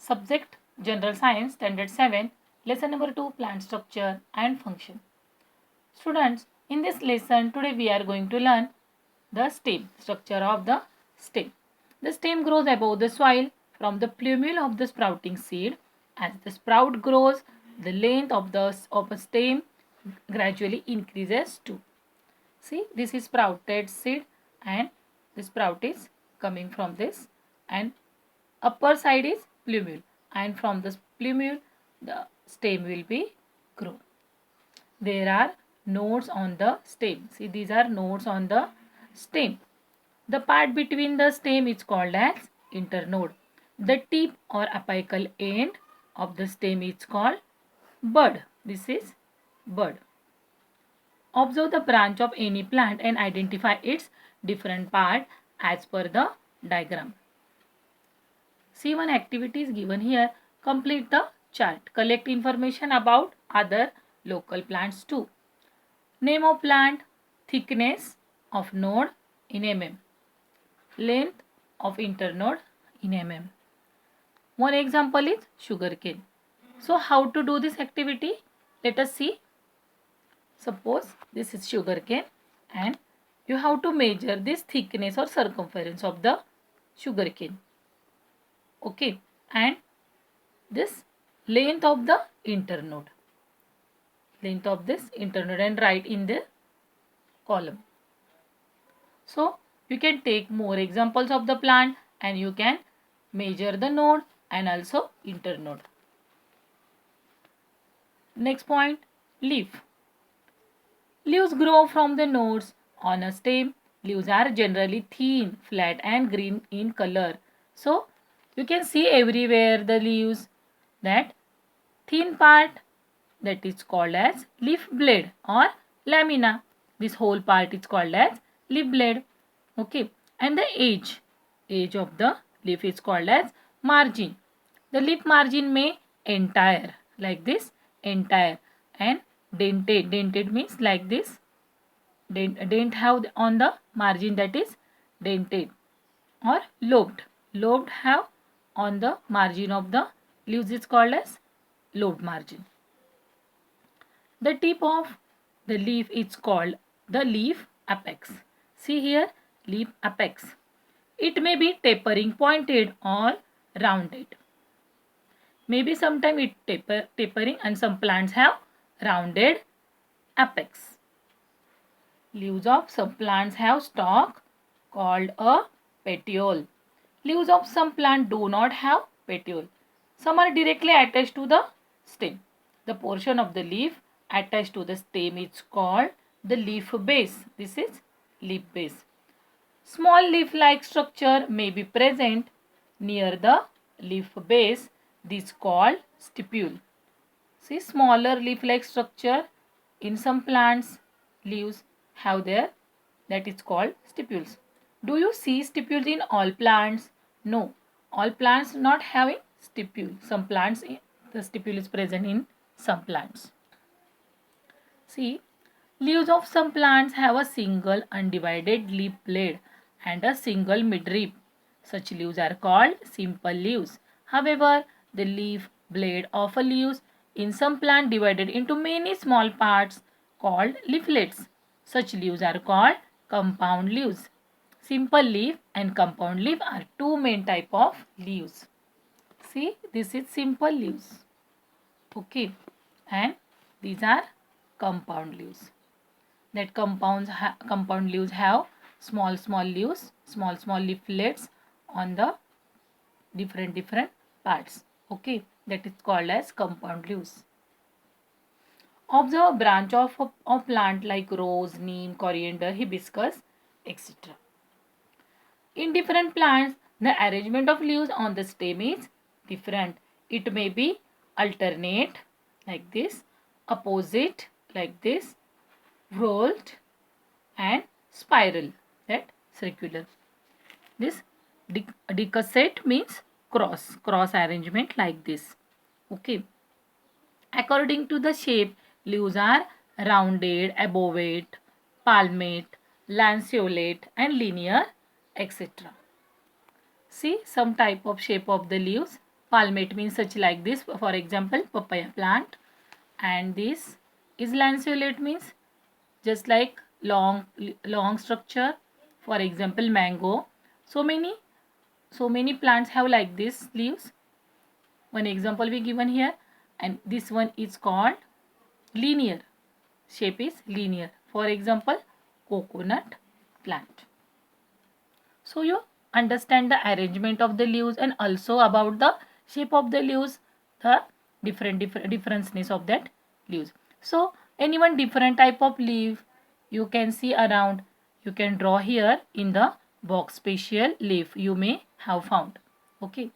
Subject General Science Standard 7, Lesson number 2, Plant Structure and Function. Students, in this lesson today we are going to learn the stem, structure of the stem. The stem grows above the soil from the plumule of the sprouting seed. As the sprout grows, the length of a stem gradually increases too. See, this is sprouted seed and the sprout is coming from this, and upper side is plumule, and from the plumule the stem will be grown. There are nodes on the stem. See, these are nodes on the stem. The part between the stem is called as internode. The tip or apical end of the stem is called bud. This is bud. Observe the branch of any plant and identify its different part as per the diagram. See, one activity is given here. Complete the chart. Collect information about other local plants too. Name of plant, thickness of node in mm, length of internode in mm. One example is sugarcane. So how to do this activity? Let us see. Suppose this is sugarcane and you have to measure this thickness or circumference of the sugarcane. Okay, and this length of the internode. Length of this internode, and write in the column. So you can take more examples of the plant and you can measure the node and also internode. Next point, leaf. Leaves grow from the nodes on a stem. Leaves are generally thin, flat and green in color. So you can see everywhere the leaves, that thin part, that is called as leaf blade or lamina. This whole part is called as leaf blade. Okay, and the edge of the leaf is called as margin. The leaf margin may entire, like this, entire, and dented. Dented means like this. Dent have on the margin, that is dented, or lobed. Lobed have on the margin of the leaves is called as lobed margin. The tip of the leaf is called the leaf apex. See here, leaf apex. It may be tapering, pointed or rounded. Maybe sometime it tapering, and some plants have rounded apex. Leaves of some plants have stalk called a petiole. Leaves of some plants do not have petiole. Some are directly attached to the stem. The portion of the leaf attached to the stem is called the leaf base. This is leaf base. Small leaf-like structure may be present near the leaf base. This is called stipule. See, smaller leaf-like structure in some plants, leaves have there, that is called stipules. Do you see stipules in all plants? No, all plants not having stipule. Some plants the stipule is present in some plants. See, leaves of some plants have a single undivided leaf blade and a single midrib. Such leaves are called simple leaves. However, the leaf blade of a leaves in some plant divided into many small parts called leaflets. Such leaves are called compound leaves. Simple leaf and compound leaf are two main type of leaves. See, this is simple leaves. Okay, and these are compound leaves. That compound leaves have small leaves, small leaflets on the different parts. Okay, that is called as compound leaves. Observe a branch of a plant like rose, neem, coriander, hibiscus, etc. In different plants, the arrangement of leaves on the stem is different. It may be alternate, like this, opposite, like this, whorled, and spiral, that circular. This decussate means cross arrangement, like this. Okay. According to the shape, leaves are rounded, obovate, palmate, lanceolate, and linear, etc. See some type of shape of the leaves. Palmate means such like this. For example, papaya plant. And this is lanceolate means just like long structure. For example, mango. So many plants have like this leaves. One example we given here, and this one is called linear. Shape is linear. For example, coconut plant. So you understand the arrangement of the leaves and also about the shape of the leaves, the different differences of that leaves. So any one different type of leaf you can see around, you can draw here in the box special leaf you may have found. Okay.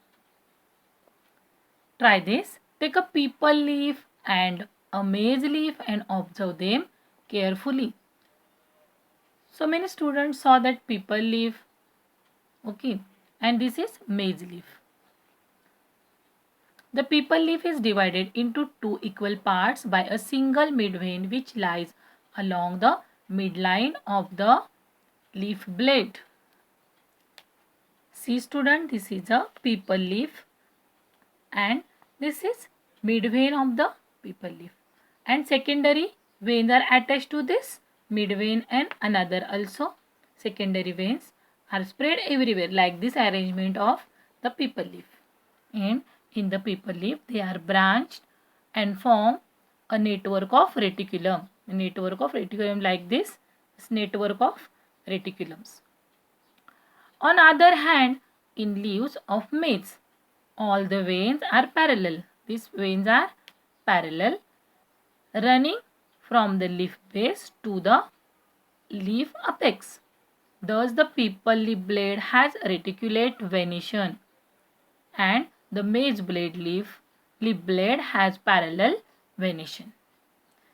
Try this. Take a people leaf and a maize leaf and observe them carefully. So many students saw that people leaf. Okay, and this is maize leaf. The people leaf is divided into two equal parts by a single midvein which lies along the midline of the leaf blade. See student, this is a people leaf and this is midvein of the people leaf. And secondary veins are attached to this midvein and another also secondary veins are spread everywhere like this arrangement of the people leaf. And in the people leaf they are branched and form a network of reticulum. A network of reticulum like this network of reticulums. On other hand, in leaves of maize, all the veins are parallel. These veins are parallel, running from the leaf base to the leaf apex. Thus, the people leaf blade has reticulate venation and the maize leaf blade has parallel venation.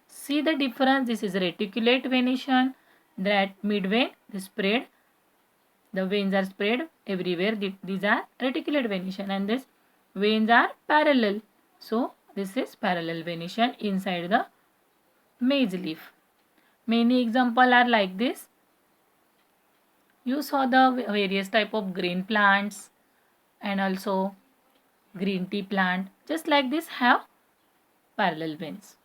See the difference? This is reticulate venation, that midvein, the spread, the veins are spread everywhere. These are reticulate venation and these veins are parallel. So, this is parallel venation inside the maize leaf. Many examples are like this. You saw the various type of green plants and also green tea plant just like this have parallel veins.